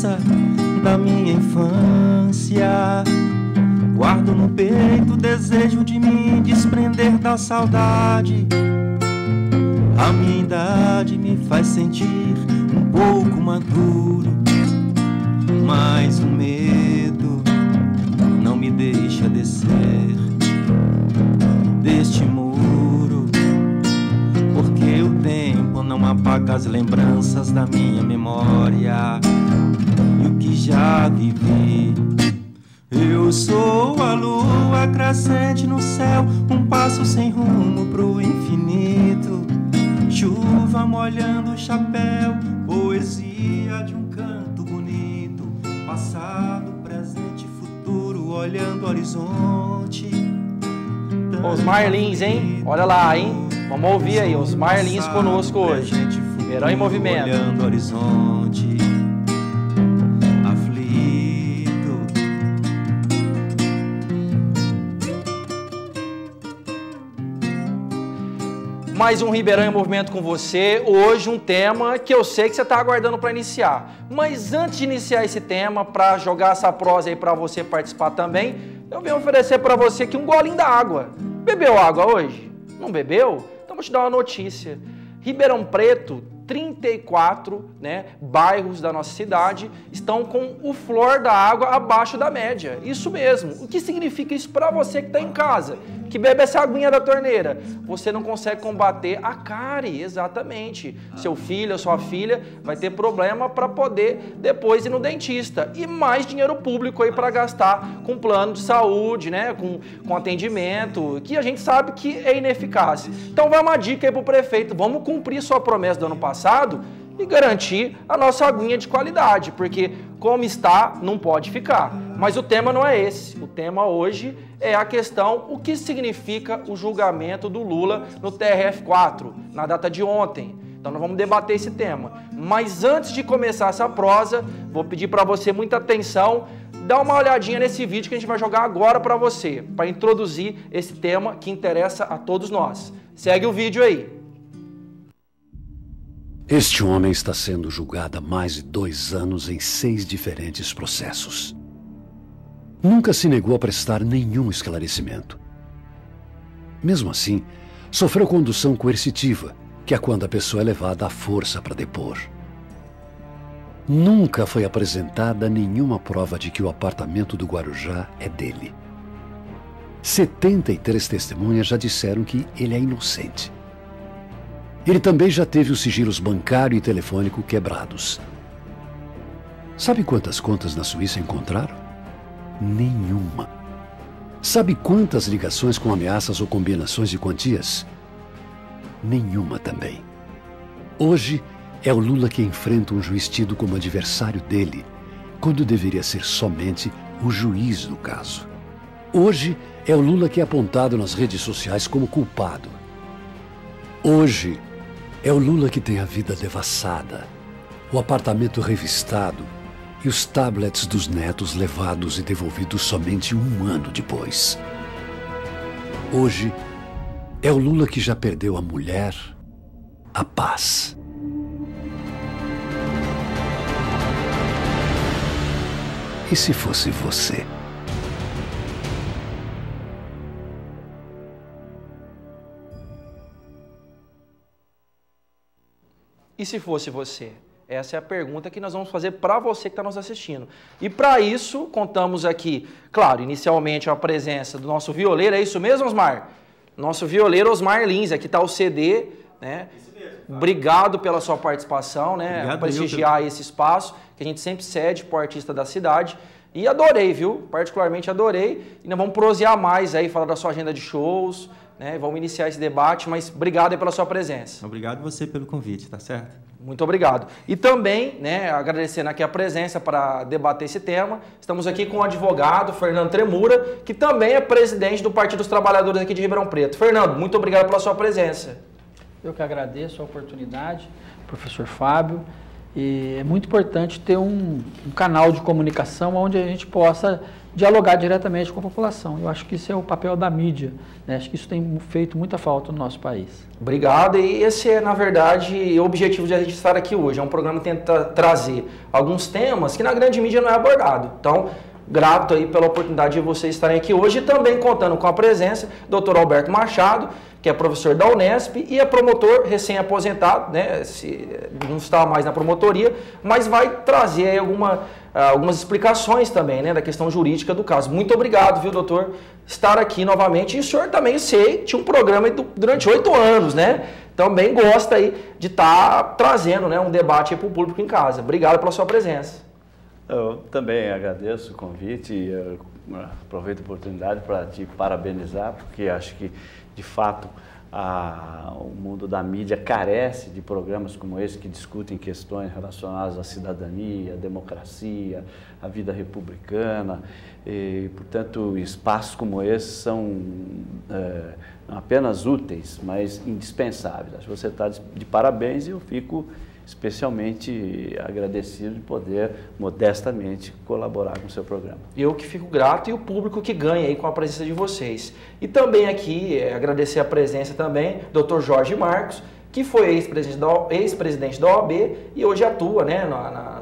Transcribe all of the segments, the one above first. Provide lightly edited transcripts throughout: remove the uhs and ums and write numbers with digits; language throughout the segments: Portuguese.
lembrança da minha infância. Guardo no peito o desejo de me desprender da saudade. A minha idade me faz sentir um pouco maduro, mas o medo não me deixa descer deste muro, porque o tempo não apaga as lembranças da minha memória e o que já vivi. Eu sou a lua crescente no céu, um passo sem rumo pro infinito. Chuva molhando o chapéu, poesia de um canto bonito. Passado, presente e futuro, olhando o horizonte. Os Marlins, hein? Olha lá, hein? Vamos ouvir aí, os Marlins conosco hoje. Ribeirão em movimento. Olhando o horizonte. Mais um Ribeirão em Movimento com você. Hoje um tema que eu sei que você está aguardando para iniciar. Mas antes de iniciar esse tema, para jogar essa prosa aí para você participar também, eu venho oferecer para você aqui um golinho da água. Bebeu água hoje? Não bebeu? Então vou te dar uma notícia. Ribeirão Preto, 34 bairros da nossa cidade estão com o flúor da água abaixo da média. Isso mesmo. O que significa isso para você que está em casa, que bebe essa aguinha da torneira? Você não consegue combater a cárie, exatamente. Seu filho ou sua filha vai ter problema para poder depois ir no dentista. E mais dinheiro público aí para gastar com plano de saúde, com atendimento, que a gente sabe que é ineficaz. Então vai uma dica aí pro prefeito, vamos cumprir sua promessa do ano passado e garantir a nossa aguinha de qualidade, porque como está, não pode ficar. Mas o tema não é esse. O tema hoje é a questão, o que significa o julgamento do Lula no TRF4, na data de ontem. Então nós vamos debater esse tema. Mas antes de começar essa prosa, vou pedir para você muita atenção, dá uma olhadinha nesse vídeo que a gente vai jogar agora para você, para introduzir esse tema que interessa a todos nós. Segue o vídeo aí. Este homem está sendo julgado há mais de 2 anos em 6 diferentes processos. Nunca se negou a prestar nenhum esclarecimento. Mesmo assim, sofreu condução coercitiva, que é quando a pessoa é levada à força para depor. Nunca foi apresentada nenhuma prova de que o apartamento do Guarujá é dele. 73 testemunhas já disseram que ele é inocente. Ele também já teve os sigilos bancário e telefônico quebrados. Sabe quantas contas na Suíça encontraram? Nenhuma. Sabe quantas ligações com ameaças ou combinações de quantias? Nenhuma também. Hoje é o Lula que enfrenta um juiz tido como adversário dele, quando deveria ser somente o juiz do caso. Hoje é o Lula que é apontado nas redes sociais como culpado. Hoje é o Lula que tem a vida devassada, o apartamento revistado e os tablets dos netos levados e devolvidos somente 1 ano depois. Hoje é o Lula que já perdeu a mulher, a paz. E se fosse você? E se fosse você? Essa é a pergunta que nós vamos fazer para você que está nos assistindo. E para isso, contamos aqui, claro, inicialmente a presença do nosso violeiro, é isso mesmo, Osmar? Nosso violeiro Osmar Lins, aqui está o CD, né? Isso mesmo. Obrigado pela sua participação, né? Obrigado, prestigiar esse espaço, que a gente sempre cede para o artista da cidade. E adorei, viu? Particularmente adorei. E nós vamos prosear mais aí, falar da sua agenda de shows, né? Vamos iniciar esse debate, mas obrigado aí pela sua presença. Obrigado você pelo convite, tá certo? Muito obrigado. E também, né, agradecendo aqui a presença para debater esse tema, estamos aqui com o advogado Fernando Tremura, que também é presidente do Partido dos Trabalhadores aqui de Ribeirão Preto. Fernando, muito obrigado pela sua presença. Eu que agradeço a oportunidade, professor Fábio, E é muito importante ter um canal de comunicação onde a gente possa dialogar diretamente com a população. Eu acho que isso é o papel da mídia, né? Acho que isso tem feito muita falta no nosso país. Obrigado, e esse é, na verdade, o objetivo de a gente estar aqui hoje. É um programa que tenta trazer alguns temas que na grande mídia não é abordado. Então, grato aí pela oportunidade de vocês estarem aqui hoje e também contando com a presença do Dr. Alberto Machado, que é professor da Unesp e é promotor recém-aposentado, né? Não está mais na promotoria, mas vai trazer aí algumas explicações também, né, da questão jurídica do caso. Muito obrigado, viu, doutor, estar aqui novamente. E o senhor também, sei, tinha um programa durante 8 anos, né? Também gosta aí de estar trazendo, né, um debate para o público em casa. Obrigado pela sua presença. Eu também agradeço o convite e aproveito a oportunidade para te parabenizar, porque acho que, de fato, o mundo da mídia carece de programas como esse que discutem questões relacionadas à cidadania, à democracia, à vida republicana. E, portanto, espaços como esse são não apenas úteis, mas indispensáveis. Acho que você está de parabéns e eu fico especialmente agradecido de poder modestamente colaborar com o seu programa. Eu que fico grato e o público que ganha aí com a presença de vocês. E também aqui agradecer a presença também do Dr. Jorge Marcos, que foi ex-presidente da OAB e hoje atua, né,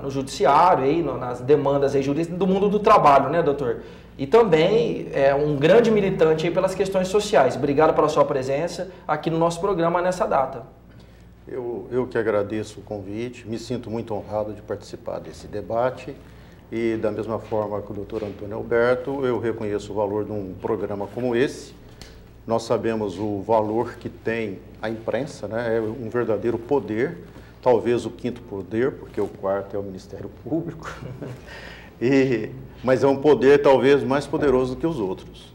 no judiciário, aí, nas demandas aí jurídicas do mundo do trabalho, né, doutor? E também é um grande militante aí pelas questões sociais. Obrigado pela sua presença aqui no nosso programa nessa data. Eu que agradeço o convite, me sinto muito honrado de participar desse debate e da mesma forma que o doutor Antônio Alberto, eu reconheço o valor de um programa como esse. Nós sabemos o valor que tem a imprensa, né? É um verdadeiro poder, talvez o quinto poder, porque o quarto é o Ministério Público, mas é um poder talvez mais poderoso que os outros.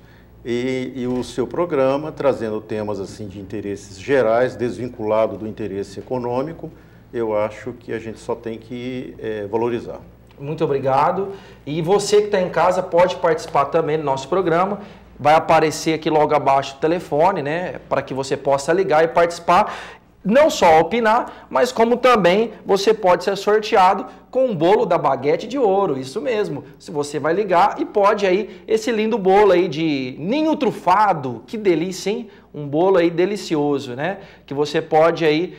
E o seu programa, trazendo temas assim de interesses gerais, desvinculado do interesse econômico, eu acho que a gente só tem que valorizar. Muito obrigado. E você que está em casa pode participar também do nosso programa. Vai aparecer aqui logo abaixo o telefone, né, para que você possa ligar e participar. Não só opinar, mas como também você pode ser sorteado com um bolo da Baguete de Ouro, isso mesmo. Se você vai ligar e pode aí, esse lindo bolo aí de ninho trufado, que delícia, hein? Um bolo aí delicioso, né? Que você pode aí,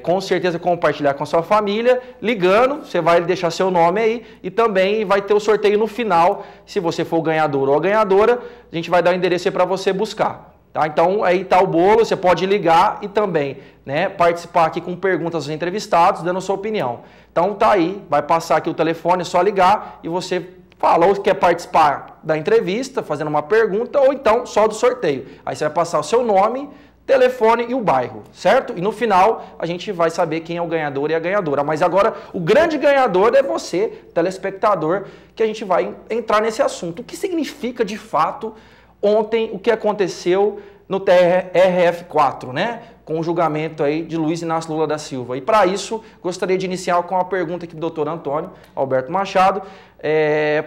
com certeza, compartilhar com a sua família, ligando, você vai deixar seu nome aí e também vai ter o sorteio no final. Se você for o ganhador ou a ganhadora, a gente vai dar o endereço aí para você buscar. Tá? Então, aí está o bolo, você pode ligar e também, né, participar aqui com perguntas aos entrevistados, dando a sua opinião. Então, tá aí, vai passar aqui o telefone, é só ligar e você fala ou quer participar da entrevista, fazendo uma pergunta, ou então só do sorteio. Aí você vai passar o seu nome, telefone e o bairro, certo? E no final, a gente vai saber quem é o ganhador e a ganhadora. Mas agora, o grande ganhador é você, telespectador, que a gente vai entrar nesse assunto. O que significa, de fato, ontem, o que aconteceu no TRF4, né? Com o julgamento aí de Luiz Inácio Lula da Silva. E para isso, gostaria de iniciar com uma pergunta aqui do doutor Antônio Alberto Machado.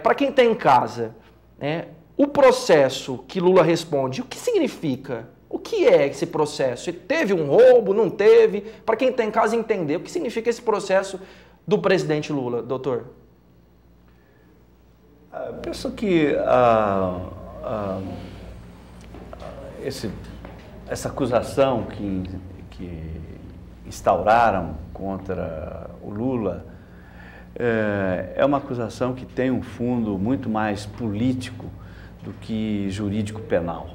Para quem está em casa, né, o processo que Lula responde, o que significa? O que é esse processo? Teve um roubo, não teve? Para quem está em casa entender, o que significa esse processo do presidente Lula, doutor? Eu penso que essa acusação que instauraram contra o Lula é uma acusação que tem um fundo muito mais político do que jurídico penal.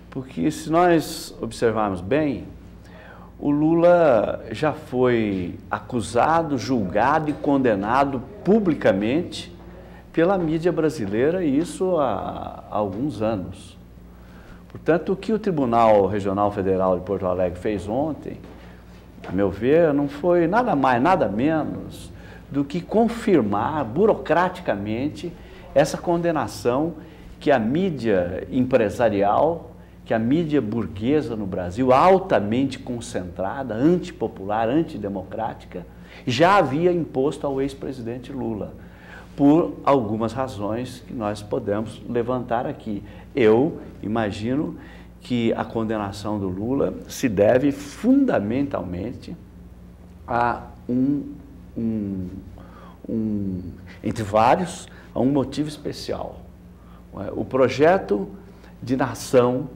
Porque se nós observarmos bem, o Lula já foi acusado, julgado e condenado publicamente pela mídia brasileira, e isso há alguns anos. Portanto, o que o Tribunal Regional Federal de Porto Alegre fez ontem, a meu ver, não foi nada mais, nada menos do que confirmar burocraticamente essa condenação que a mídia empresarial, que a mídia burguesa no Brasil, altamente concentrada, antipopular, antidemocrática, já havia imposto ao ex-presidente Lula, por algumas razões que nós podemos levantar aqui. Eu imagino que a condenação do Lula se deve fundamentalmente a um entre vários, há um motivo especial. O projeto de nação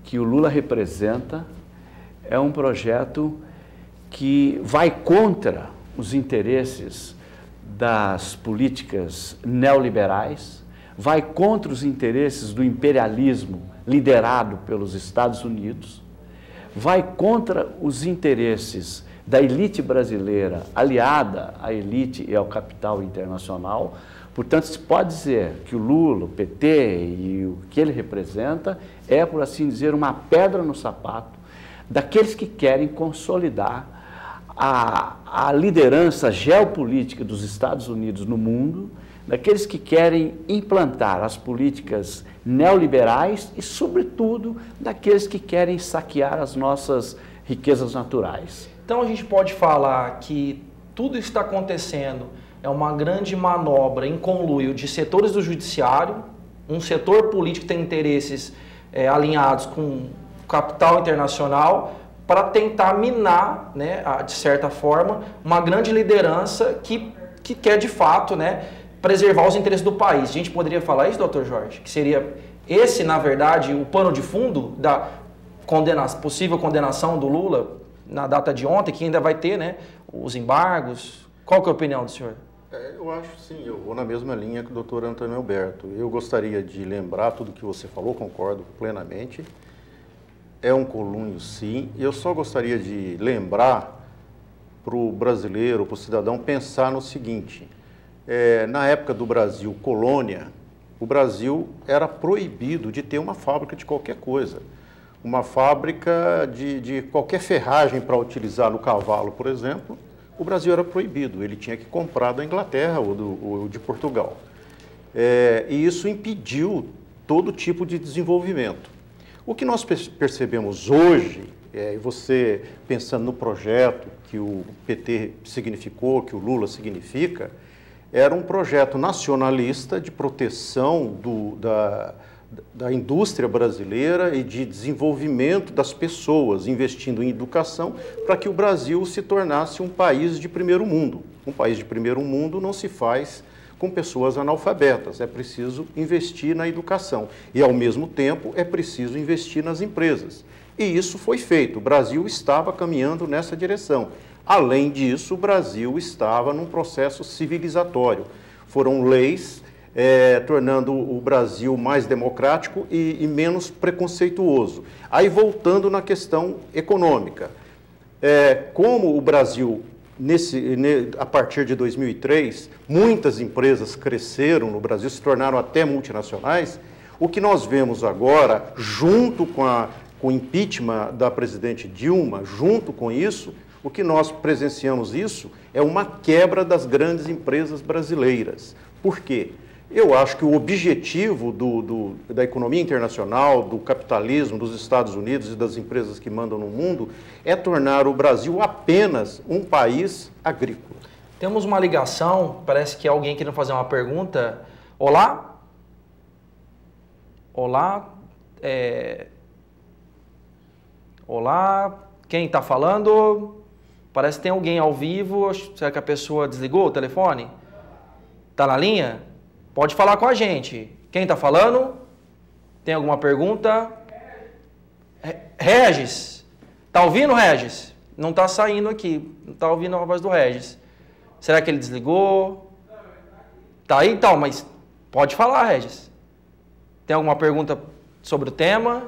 que o Lula representa é um projeto que vai contra os interesses das políticas neoliberais, vai contra os interesses do imperialismo liderado pelos Estados Unidos, vai contra os interesses da elite brasileira aliada à elite e ao capital internacional. Portanto, se pode dizer que o Lula, o PT e o que ele representa é, por assim dizer, uma pedra no sapato daqueles que querem consolidar a liderança geopolítica dos Estados Unidos no mundo, daqueles que querem implantar as políticas neoliberais e, sobretudo, daqueles que querem saquear as nossas riquezas naturais. Então a gente pode falar que tudo isso está acontecendo é uma grande manobra em conluio de setores do judiciário, um setor político que tem interesses alinhados com o capital internacional, para tentar minar, né, de certa forma, uma grande liderança que quer, de fato, né, preservar os interesses do país. A gente poderia falar isso, doutor Jorge? Que seria esse, na verdade, o pano de fundo da possível condenação do Lula na data de ontem, que ainda vai ter, né, os embargos. Qual que é a opinião do senhor? Eu acho sim, eu vou na mesma linha que o doutor Antônio Alberto. Eu gostaria de lembrar tudo que você falou, concordo plenamente. É um conluio, sim. Eu só gostaria de lembrar para o brasileiro, para o cidadão, pensar no seguinte. Na época do Brasil colônia, o Brasil era proibido de ter uma fábrica de qualquer coisa. Uma fábrica de qualquer ferragem para utilizar no cavalo, por exemplo, o Brasil era proibido. Ele tinha que comprar da Inglaterra ou de Portugal. E isso impediu todo tipo de desenvolvimento. O que nós percebemos hoje, você pensando no projeto que o PT significou, que o Lula significa, era um projeto nacionalista de proteção da indústria brasileira e de desenvolvimento das pessoas, investindo em educação, para que o Brasil se tornasse um país de primeiro mundo. Um país de primeiro mundo não se faz com pessoas analfabetas, é preciso investir na educação e, ao mesmo tempo, é preciso investir nas empresas. E isso foi feito, o Brasil estava caminhando nessa direção. Além disso, o Brasil estava num processo civilizatório. Foram leis tornando o Brasil mais democrático e menos preconceituoso. Aí, voltando na questão econômica, como o Brasil, a partir de 2003, muitas empresas cresceram no Brasil, se tornaram até multinacionais, o que nós vemos agora, junto com o impeachment da presidente Dilma, junto com isso, o que nós presenciamos é uma quebra das grandes empresas brasileiras. Por quê? Eu acho que o objetivo da economia internacional, do capitalismo, dos Estados Unidos e das empresas que mandam no mundo é tornar o Brasil apenas um país agrícola. Temos uma ligação, parece que é alguém querendo fazer uma pergunta. Olá? Olá? Olá? Quem está falando? Parece que tem alguém ao vivo. Será que a pessoa desligou o telefone? Está na linha? Pode falar com a gente. Quem está falando? Tem alguma pergunta? Regis. Está ouvindo, Regis? Não está saindo aqui. Não está ouvindo a voz do Regis. Será que ele desligou? Tá aí então, mas pode falar, Regis. Tem alguma pergunta sobre o tema?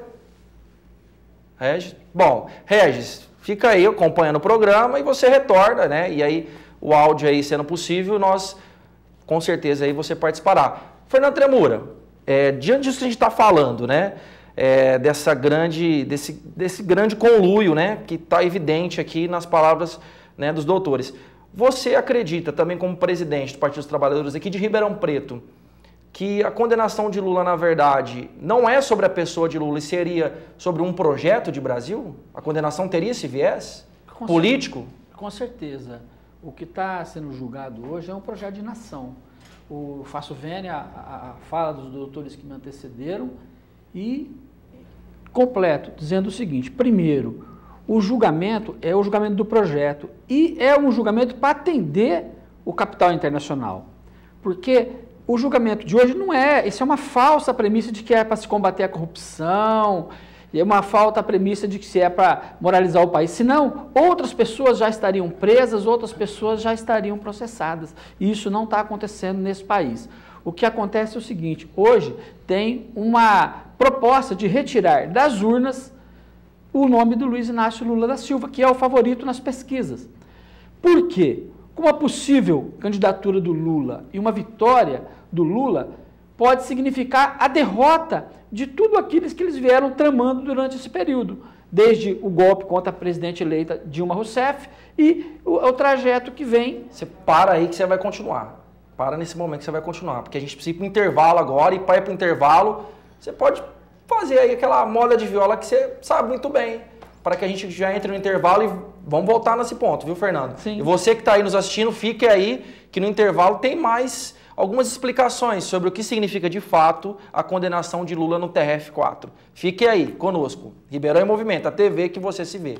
Regis? Bom, Regis, fica aí acompanhando o programa e você retorna, né? E aí, o áudio aí sendo possível, nós... com certeza aí você participará. Fernando Tremura, diante disso que a gente está falando, né, desse grande conluio, né, que está evidente aqui nas palavras, né, dos doutores, você acredita também como presidente do Partido dos Trabalhadores aqui de Ribeirão Preto que a condenação de Lula, na verdade, não é sobre a pessoa de Lula e seria sobre um projeto de Brasil? A condenação teria esse viés político? Com certeza. O que está sendo julgado hoje é um projeto de nação. Faço vênia a fala dos doutores que me antecederam e completo, dizendo o seguinte: primeiro, o julgamento é o julgamento do projeto e é um julgamento para atender o capital internacional. Porque o julgamento de hoje não é, isso é uma falsa premissa de que é para se combater a corrupção, é uma falsa premissa de que se é para moralizar o país. Senão, outras pessoas já estariam presas, outras pessoas já estariam processadas. E isso não está acontecendo nesse país. O que acontece é o seguinte, hoje tem uma proposta de retirar das urnas o nome do Luiz Inácio Lula da Silva, que é o favorito nas pesquisas. Por quê? Com uma possível candidatura do Lula e uma vitória do Lula, pode significar a derrota de tudo aquilo que eles vieram tramando durante esse período, desde o golpe contra a presidente eleita Dilma Rousseff e o trajeto que vem. Você para aí que você vai continuar. Para nesse momento que você vai continuar, porque a gente precisa ir para o intervalo agora, e para ir para o intervalo, você pode fazer aí aquela moda de viola que você sabe muito bem, para que a gente já entre no intervalo e vamos voltar nesse ponto, viu, Fernando? Sim. E você que está aí nos assistindo, fique aí, que no intervalo tem mais algumas explicações sobre o que significa de fato a condenação de Lula no TRF4. Fique aí, conosco. Ribeirão em Movimento, a TV que você se vê.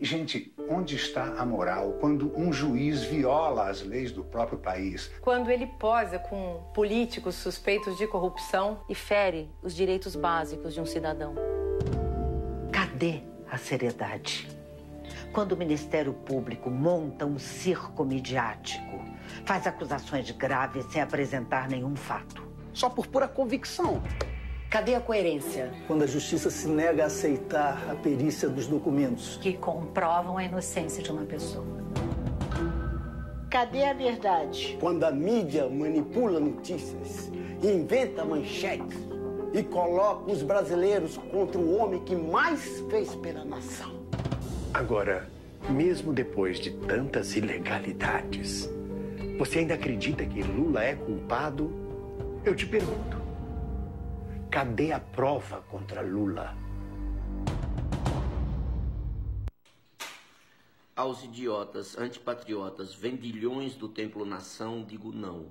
Gente, onde está a moral quando um juiz viola as leis do próprio país? Quando ele posa com políticos suspeitos de corrupção e fere os direitos básicos de um cidadão. Cadê a seriedade? Quando o Ministério Público monta um circo midiático, faz acusações graves sem apresentar nenhum fato. Só por pura convicção. Cadê a coerência? Quando a justiça se nega a aceitar a perícia dos documentos que comprovam a inocência de uma pessoa. Cadê a verdade? Quando a mídia manipula notícias, inventa manchetes e coloca os brasileiros contra o homem que mais fez pela nação. Agora, mesmo depois de tantas ilegalidades, você ainda acredita que Lula é culpado? Eu te pergunto. Cadê a prova contra Lula? Aos idiotas, antipatriotas, vendilhões do templo-nação, digo não.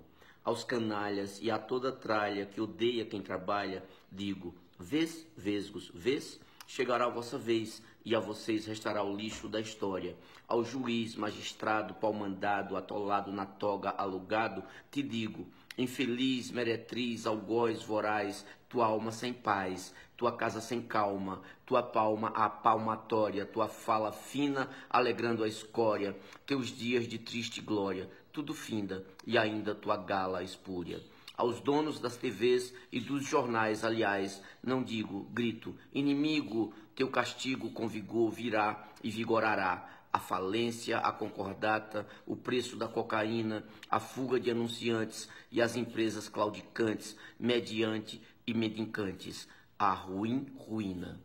Aos canalhas e a toda tralha que odeia quem trabalha, digo, vês, vesgos, vês, chegará a vossa vez e a vocês restará o lixo da história. Ao juiz, magistrado, pau-mandado, atolado na toga, alugado, te digo, infeliz, meretriz, algoz voraz, tua alma sem paz, tua casa sem calma, tua palma a palmatória, tua fala fina, alegrando a escória, teus dias de triste glória, tudo finda, e ainda tua gala espúria. Aos donos das TVs e dos jornais, aliás, não digo, grito, inimigo, teu castigo com vigor virá e vigorará. A falência, a concordata, o preço da cocaína, a fuga de anunciantes e as empresas claudicantes, mediante e mendicantes, a ruim ruína.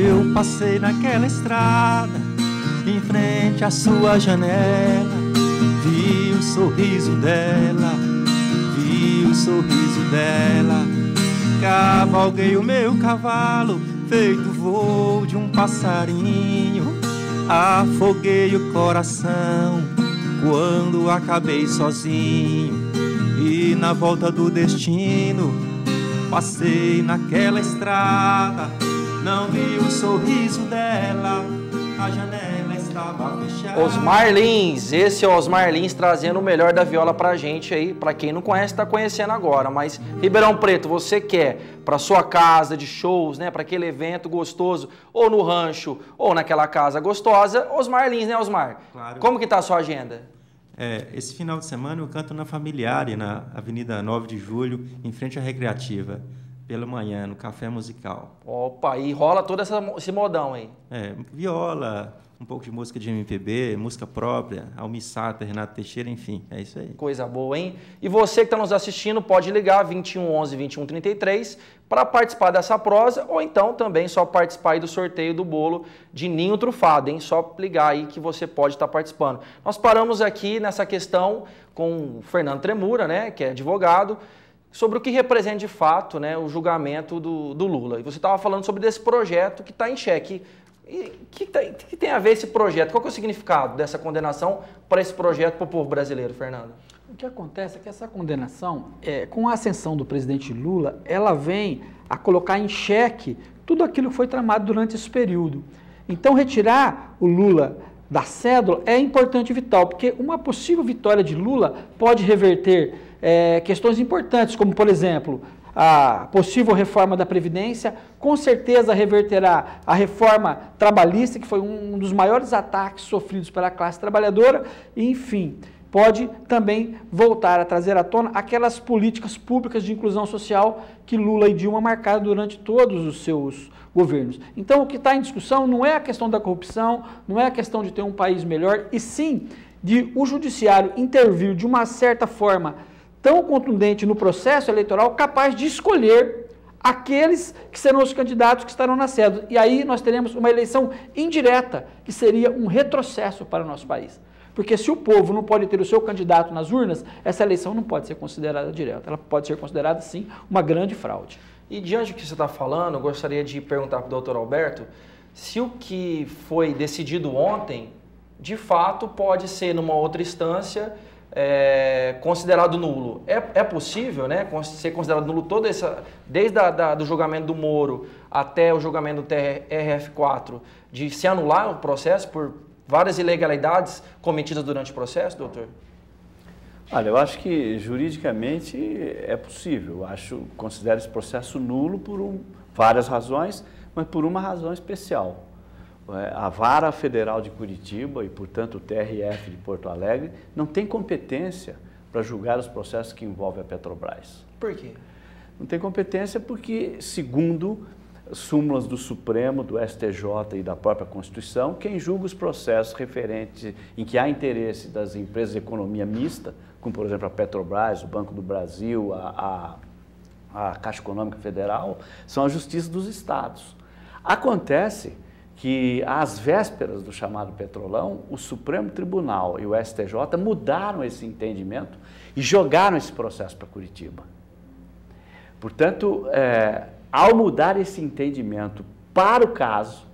Eu passei naquela estrada, em frente à sua janela, vi o sorriso dela, vi o sorriso dela. Cavalguei o meu cavalo, feito voo de um passarinho. Afoguei o coração quando acabei sozinho. E na volta do destino, passei naquela estrada, não vi o sorriso dela, a janela estava Os Marlins, esse é os Marlins trazendo o melhor da viola pra gente aí. Pra quem não conhece, tá conhecendo agora. Mas, Ribeirão Preto, você quer pra sua casa de shows, né? Pra aquele evento gostoso, ou no rancho, ou naquela casa gostosa, os Marlins, né, Osmar? Claro. Como que tá a sua agenda? Esse final de semana eu canto na Familiare, na Avenida 9 de Julho, em frente à Recreativa, pela manhã, no Café Musical. Opa, e rola todo esse modão aí. Viola, um pouco de música de MPB, música própria, Almir Sater, Renato Teixeira, enfim, é isso aí. Coisa boa, hein? E você que está nos assistindo pode ligar 21 11 21 33 para participar dessa prosa, ou então também só participar aí do sorteio do bolo de Ninho Trufado, hein? Só ligar aí que você pode estar participando. Nós paramos aqui nessa questão com o Fernando Tremura, né, que é advogado, sobre o que representa de fato, né, o julgamento do Lula. E você estava falando sobre desse projeto que está em xeque. E que tem a ver esse projeto? Qual que é o significado dessa condenação para esse projeto para o povo brasileiro, Fernando? O que acontece é que essa condenação, com a ascensão do presidente Lula, ela vem a colocar em xeque tudo aquilo que foi tramado durante esse período. Então, retirar o Lula da cédula é importante e vital, porque uma possível vitória de Lula pode reverter questões importantes, como, por exemplo, a possível reforma da Previdência, com certeza reverterá a reforma trabalhista, que foi um dos maiores ataques sofridos pela classe trabalhadora, e, enfim, pode também voltar a trazer à tona aquelas políticas públicas de inclusão social que Lula e Dilma marcaram durante todos os seus governos. Então, o que está em discussão não é a questão da corrupção, não é a questão de ter um país melhor, e sim de o judiciário intervir de uma certa forma tão contundente no processo eleitoral, capaz de escolher aqueles que serão os candidatos que estarão na cédula. E aí nós teremos uma eleição indireta, que seria um retrocesso para o nosso país. Porque se o povo não pode ter o seu candidato nas urnas, essa eleição não pode ser considerada direta. Ela pode ser considerada, sim, uma grande fraude. E diante do que você está falando, eu gostaria de perguntar para o doutor Alberto se o que foi decidido ontem, de fato, pode ser, numa outra instância, considerado nulo. É possível, né, ser considerado nulo desde do julgamento do Moro até o julgamento do TRF4, de se anular o processo por várias ilegalidades cometidas durante o processo, doutor? Olha, eu acho que juridicamente é possível. Considero esse processo nulo por várias razões, mas por uma razão especial. A Vara Federal de Curitiba e, portanto, o TRF de Porto Alegre não tem competência para julgar os processos que envolvem a Petrobras. Por quê? Não tem competência porque, segundo súmulas do Supremo, do STJ e da própria Constituição, quem julga os processos referentes em que há interesse das empresas de economia mista, como, por exemplo, a Petrobras, o Banco do Brasil, a Caixa Econômica Federal, são a Justiça dos Estados. Acontece que, às vésperas do chamado Petrolão, o Supremo Tribunal e o STJ mudaram esse entendimento e jogaram esse processo para Curitiba. Portanto, ao mudar esse entendimento para o caso,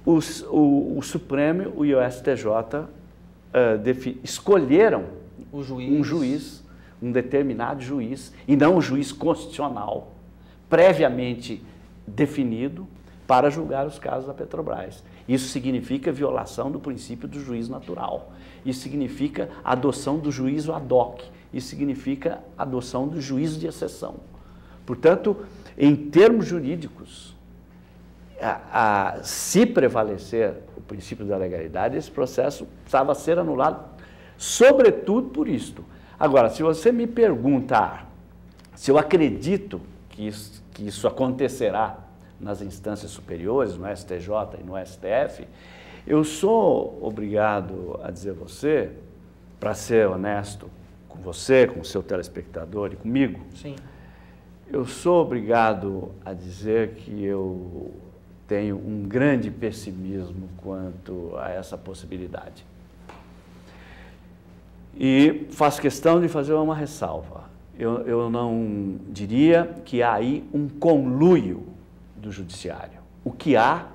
o Supremo e o STJ escolheram um determinado juiz, e não um juiz constitucional, previamente definido, para julgar os casos da Petrobras. Isso significa violação do princípio do juízo natural. Isso significa adoção do juízo ad hoc. Isso significa adoção do juízo de exceção. Portanto, em termos jurídicos, se prevalecer o princípio da legalidade, esse processo precisava ser anulado, sobretudo por isto. Agora, se você me perguntar se eu acredito que isso acontecerá nas instâncias superiores, no STJ e no STF, eu sou obrigado a dizer a você, para ser honesto com você, com o seu telespectador e comigo, sim, eu sou obrigado a dizer que eu tenho um grande pessimismo quanto a essa possibilidade. E faço questão de fazer uma ressalva. Eu não diria que há aí um conluio do judiciário. O que há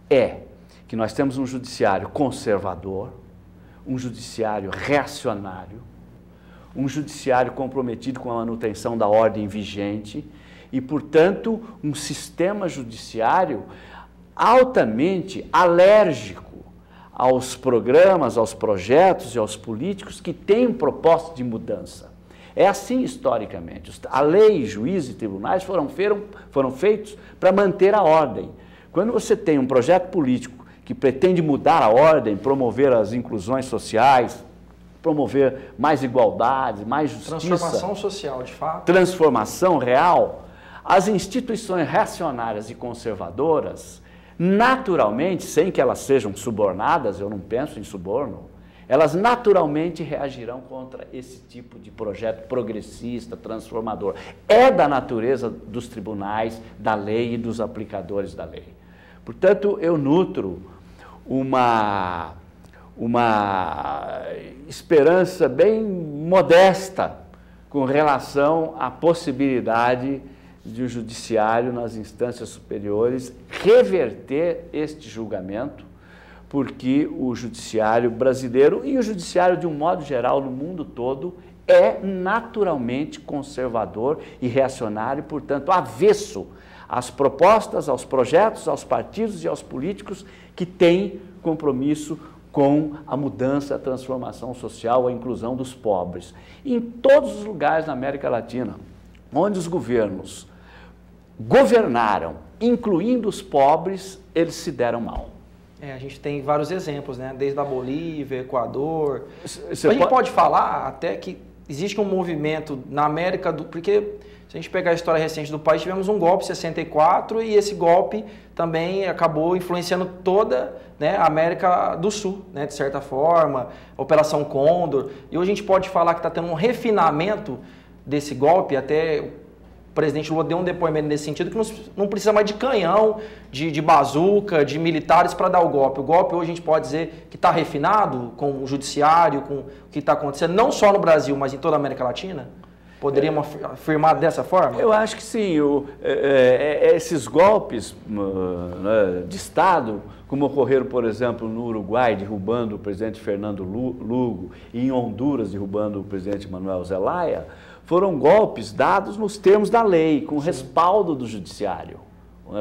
é que nós temos um judiciário conservador, um judiciário reacionário, um judiciário comprometido com a manutenção da ordem vigente e, portanto, um sistema judiciário altamente alérgico aos programas, aos projetos e aos políticos que têm um propósito de mudança. É assim historicamente. A lei, juízes e tribunais foram feitos para manter a ordem. Quando você tem um projeto político que pretende mudar a ordem, promover as inclusões sociais, promover mais igualdade, mais justiça... Transformação social, de fato. Transformação real. As instituições reacionárias e conservadoras, naturalmente, sem que elas sejam subornadas, eu não penso em suborno, elas naturalmente reagirão contra esse tipo de projeto progressista, transformador. É da natureza dos tribunais, da lei e dos aplicadores da lei. Portanto, eu nutro uma esperança bem modesta com relação à possibilidade de o judiciário, nas instâncias superiores, reverter este julgamento, porque o judiciário brasileiro e o judiciário, de um modo geral, no mundo todo, é naturalmente conservador e reacionário, portanto, avesso às propostas, aos projetos, aos partidos e aos políticos que têm compromisso com a mudança, a transformação social, a inclusão dos pobres. Em todos os lugares na América Latina, onde os governos governaram, incluindo os pobres, eles se deram mal. A gente tem vários exemplos, né? Desde a Bolívia, Equador. A gente pode falar até que existe um movimento na América do... Porque se a gente pegar a história recente do país, tivemos um golpe em 64 e esse golpe também acabou influenciando toda, né, a América do Sul, né, de certa forma, a Operação Condor. E hoje a gente pode falar que está tendo um refinamento desse golpe, até... O presidente Lula deu um depoimento nesse sentido, que não precisa mais de canhão, de bazuca, de militares para dar o golpe. O golpe hoje a gente pode dizer que está refinado com o judiciário, com o que está acontecendo, não só no Brasil, mas em toda a América Latina? Poderíamos afirmar dessa forma? Eu acho que sim. Esses golpes de Estado, como ocorreram, por exemplo, no Uruguai, derrubando o presidente Fernando Lugo, e em Honduras, derrubando o presidente Manuel Zelaya, foram golpes dados nos termos da lei, com respaldo do judiciário,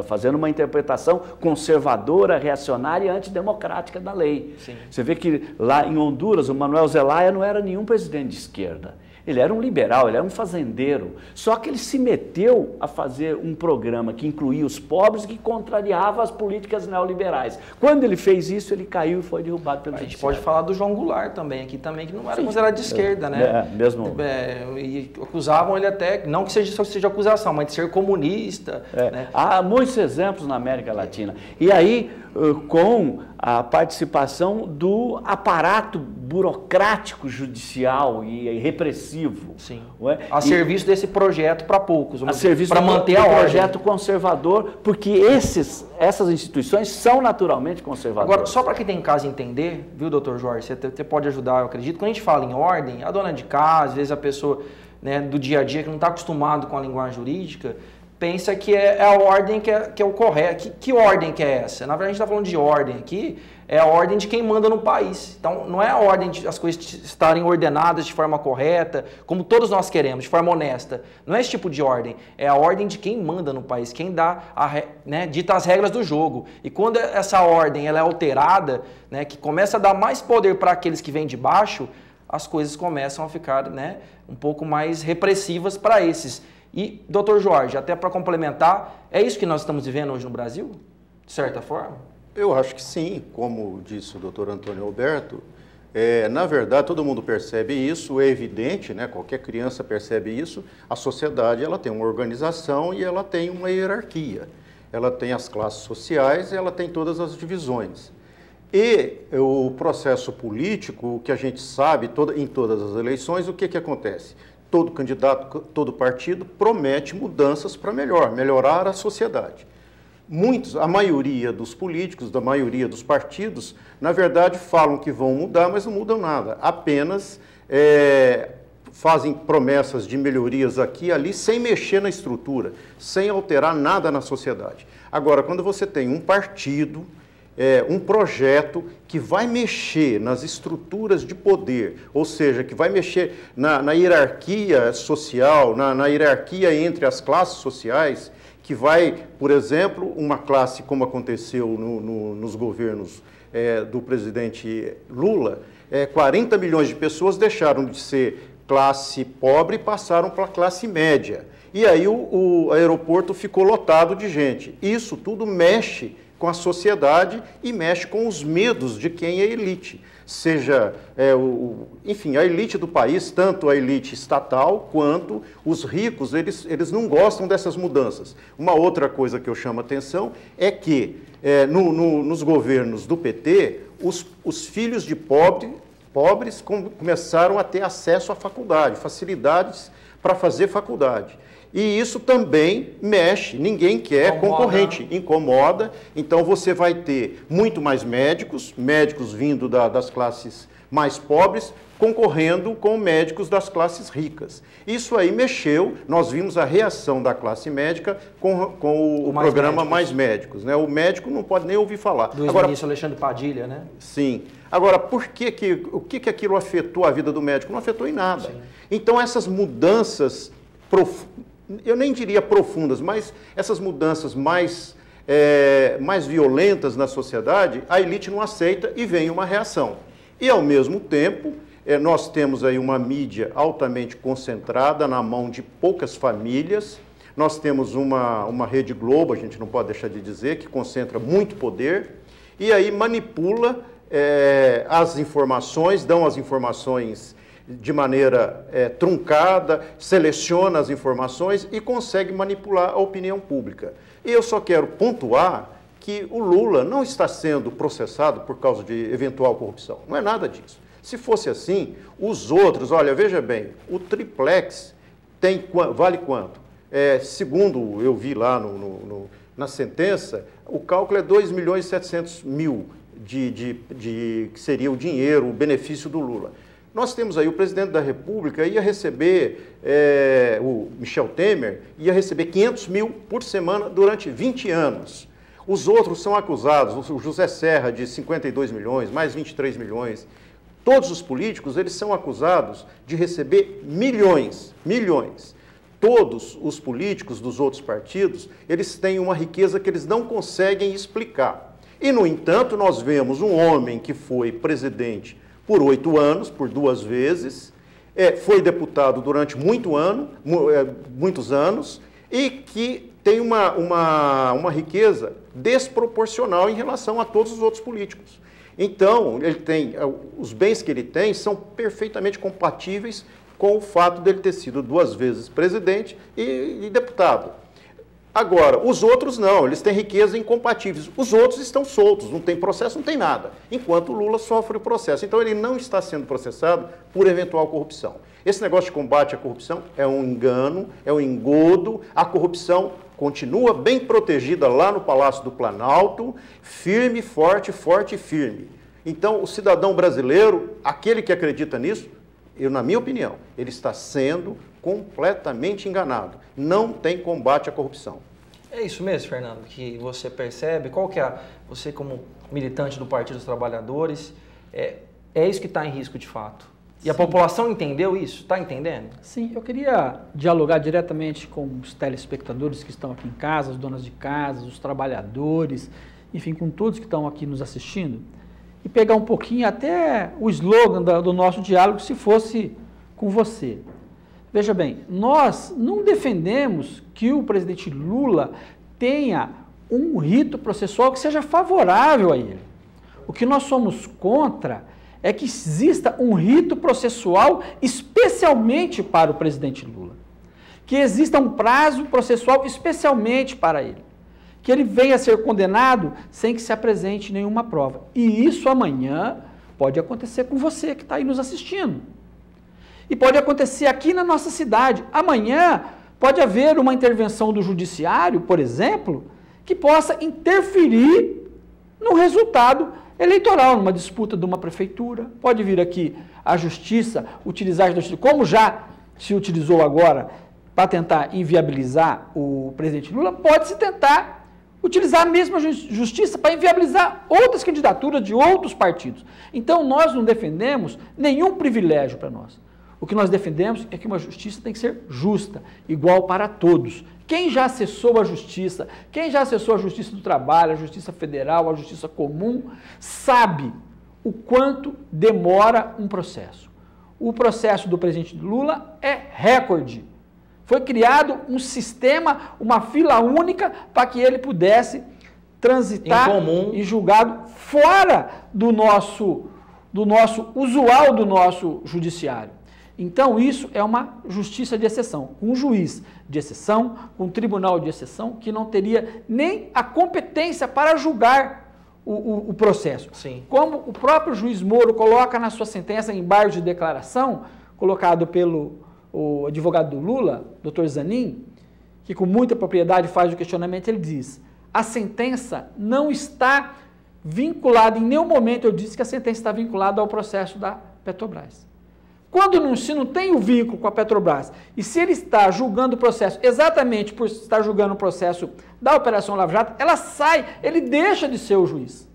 fazendo uma interpretação conservadora, reacionária e antidemocrática da lei. Sim. Você vê que lá em Honduras, o Manuel Zelaya não era nenhum presidente de esquerda. Ele era um liberal, ele era um fazendeiro. Só que ele se meteu a fazer um programa que incluía os pobres e que contrariava as políticas neoliberais. Quando ele fez isso, ele caiu e foi derrubado pelo judiciário. A gente pode falar do João Goulart também, aqui também, que não era considerado de esquerda, né? Mesmo. E acusavam ele até, não que seja acusação, mas de ser comunista. Né? Há muitos exemplos na América Latina. E aí, com a participação do aparato burocrático, judicial e repressivo. Sim. A serviço desse projeto para poucos. A serviço para manter o projeto conservador, porque essas instituições são naturalmente conservadoras. Agora, só para quem tem em casa entender, viu, doutor Jorge, você pode ajudar, eu acredito. Quando a gente fala em ordem, a dona de casa, às vezes a pessoa, né, do dia a dia que não está acostumado com a linguagem jurídica, pensa que é a ordem que é o correto. Que ordem que é essa? Na verdade, a gente está falando de ordem aqui, é a ordem de quem manda no país. Então, não é a ordem de as coisas estarem ordenadas de forma correta, como todos nós queremos, de forma honesta. Não é esse tipo de ordem. É a ordem de quem manda no país, quem dá dita as regras do jogo. E quando essa ordem ela é alterada, né, que começa a dar mais poder para aqueles que vêm de baixo, as coisas começam a ficar, né, um pouco mais repressivas para esses. E, doutor Jorge, até para complementar, é isso que nós estamos vivendo hoje no Brasil, de certa forma? Eu acho que sim, como disse o doutor Antônio Alberto. Na verdade, todo mundo percebe isso, é evidente, né? Qualquer criança percebe isso. A sociedade ela tem uma organização e ela tem uma hierarquia. Ela tem as classes sociais e ela tem todas as divisões. E o processo político, que a gente sabe em todas as eleições, o que acontece? Todo candidato, todo partido promete mudanças para melhorar a sociedade. A maioria dos políticos, da maioria dos partidos, na verdade falam que vão mudar, mas não mudam nada. Apenas fazem promessas de melhorias aqui e ali, sem mexer na estrutura, sem alterar nada na sociedade. Agora, quando você tem um partido, um projeto que vai mexer nas estruturas de poder, ou seja, que vai mexer na hierarquia social, na hierarquia entre as classes sociais, que vai, por exemplo, uma classe, como aconteceu nos governos do presidente Lula, 40 milhões de pessoas deixaram de ser classe pobre e passaram para a classe média. E aí o aeroporto ficou lotado de gente. Isso tudo mexe com a sociedade e mexe com os medos de quem é elite. Seja, enfim, a elite do país, tanto a elite estatal quanto os ricos, eles não gostam dessas mudanças. Uma outra coisa que eu chamo a atenção é que nos governos do PT, os filhos de pobres começaram a ter acesso à faculdade, facilidades para fazer faculdade. E isso também mexe, ninguém quer concorrente, incomoda. Então você vai ter muito mais médicos vindo das classes mais pobres, concorrendo com médicos das classes ricas. Isso aí mexeu, nós vimos a reação da classe médica com o programa Mais Médicos. Né? O médico não pode nem ouvir falar. Do ex-ministro Alexandre Padilha, né? Sim. Agora, o que aquilo afetou a vida do médico? Não afetou em nada. Sim. Então essas mudanças eu nem diria profundas, mas essas mudanças mais violentas na sociedade, a elite não aceita e vem uma reação. E, ao mesmo tempo, nós temos aí uma mídia altamente concentrada na mão de poucas famílias, nós temos uma Rede Globo, a gente não pode deixar de dizer, que concentra muito poder, e aí manipula as informações, dão as informações de maneira truncada, seleciona as informações e consegue manipular a opinião pública. E eu só quero pontuar que o Lula não está sendo processado por causa de eventual corrupção. Não é nada disso. Se fosse assim, os outros, olha, veja bem, o triplex vale quanto? Segundo eu vi lá na sentença, o cálculo é 2.700.000 que seria o dinheiro, o benefício do Lula. Nós temos aí o presidente da República ia receber, o Michel Temer, ia receber 500 mil por semana durante 20 anos. Os outros são acusados, o José Serra de 52 milhões, mais 23 milhões. Todos os políticos, eles são acusados de receber milhões. Todos os políticos dos outros partidos, eles têm uma riqueza que eles não conseguem explicar. E, no entanto, nós vemos um homem que foi presidente por 8 anos, por 2 vezes, foi deputado durante muitos anos e que tem uma riqueza desproporcional em relação a todos os outros políticos. Então, os bens que ele tem são perfeitamente compatíveis com o fato dele ter sido 2 vezes presidente e deputado. Agora, os outros não, eles têm riqueza incompatíveis. Os outros estão soltos, não tem processo, não tem nada. Enquanto o Lula sofre o processo. Então, ele não está sendo processado por eventual corrupção. Esse negócio de combate à corrupção é um engano, é um engodo. A corrupção continua bem protegida lá no Palácio do Planalto, firme, forte e firme. Então, o cidadão brasileiro, aquele que acredita nisso, na minha opinião, ele está sendo completamente enganado. Não tem combate à corrupção. É isso mesmo, Fernando, que você percebe? Qual que você como militante do Partido dos Trabalhadores, é isso que está em risco de fato? E a população entendeu isso? Está entendendo? Sim, eu queria dialogar diretamente com os telespectadores que estão aqui em casa, as donas de casa, os trabalhadores, enfim, com todos que estão aqui nos assistindo, e pegar um pouquinho até o slogan do nosso diálogo, se fosse com você. Veja bem, nós não defendemos que o presidente Lula tenha um rito processual que seja favorável a ele. O que nós somos contra é que exista um rito processual especialmente para o presidente Lula. Que exista um prazo processual especialmente para ele. Que ele venha a ser condenado sem que se apresente nenhuma prova. E isso amanhã pode acontecer com você que está aí nos assistindo. E pode acontecer aqui na nossa cidade. Amanhã pode haver uma intervenção do judiciário, por exemplo, que possa interferir no resultado eleitoral, numa disputa de uma prefeitura. Pode vir aqui a justiça, utilizar a justiça, como já se utilizou agora para tentar inviabilizar o presidente Lula, pode-se tentar utilizar a mesma justiça para inviabilizar outras candidaturas de outros partidos. Então, nós não defendemos nenhum privilégio para nós. O que nós defendemos é que uma justiça tem que ser justa, igual para todos, Quem já acessou a justiça, quem já acessou a justiça do trabalho, a justiça federal, a justiça comum, sabe o quanto demora um processo. O processo do presidente Lula é recorde. Foi criado um sistema, uma fila única para que ele pudesse transitar e julgado fora do nosso usual do nosso judiciário. Então, isso é uma justiça de exceção. Um juiz de exceção, um tribunal de exceção, que não teria nem a competência para julgar o processo. Sim. Como o próprio juiz Moro coloca na sua sentença em embargo de declaração, colocado pelo advogado do Lula, Dr. Zanin, que com muita propriedade faz o questionamento, ele diz: a sentença não está vinculada, em nenhum momento eu disse que a sentença está vinculada ao processo da Petrobras. Quando se não tem o vínculo com a Petrobras, e se ele está julgando o processo exatamente por estar julgando o processo da Operação Lava Jato, ela sai, ele deixa de ser o juiz.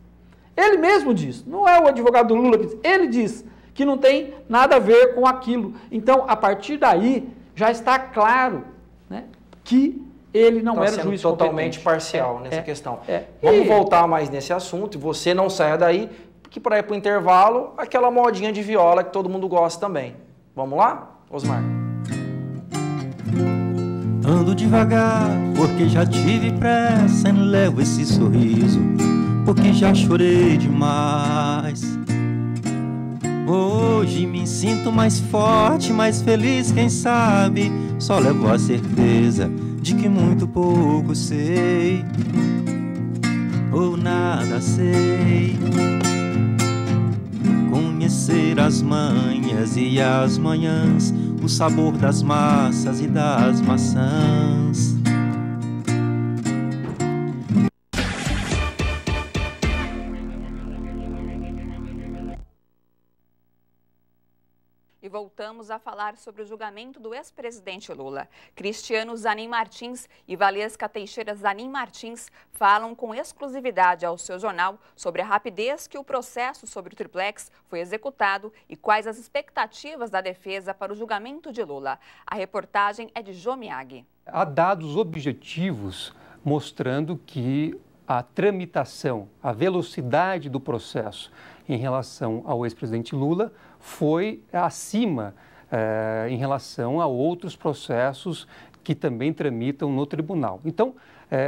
Ele mesmo diz, não é o advogado do Lula que diz, ele diz que não tem nada a ver com aquilo. Então, a partir daí, já está claro, né, que ele não era juiz totalmente parcial nessa questão. Vamos voltar mais nesse assunto, e você não saia daí, porque para ir para o intervalo, aquela modinha de viola que todo mundo gosta também. Vamos lá, Osmar? Ando devagar, porque já tive pressa, e levo esse sorriso, porque já chorei demais. Hoje me sinto mais forte, mais feliz, quem sabe, só levo a certeza de que muito pouco sei, ou nada sei. Conhecer as manhas e as manhãs, o sabor das massas e das maçãs. E voltamos a falar sobre o julgamento do ex-presidente Lula. Cristiano Zanin Martins e Valesca Teixeira Zanin Martins falam com exclusividade ao seu jornal sobre a rapidez que o processo sobre o triplex foi executado e quais as expectativas da defesa para o julgamento de Lula. A reportagem é de Jô Miyagi. Há dados objetivos mostrando que a tramitação, a velocidade do processo em relação ao ex-presidente Lula foi acima em relação a outros processos que também tramitam no tribunal. Então,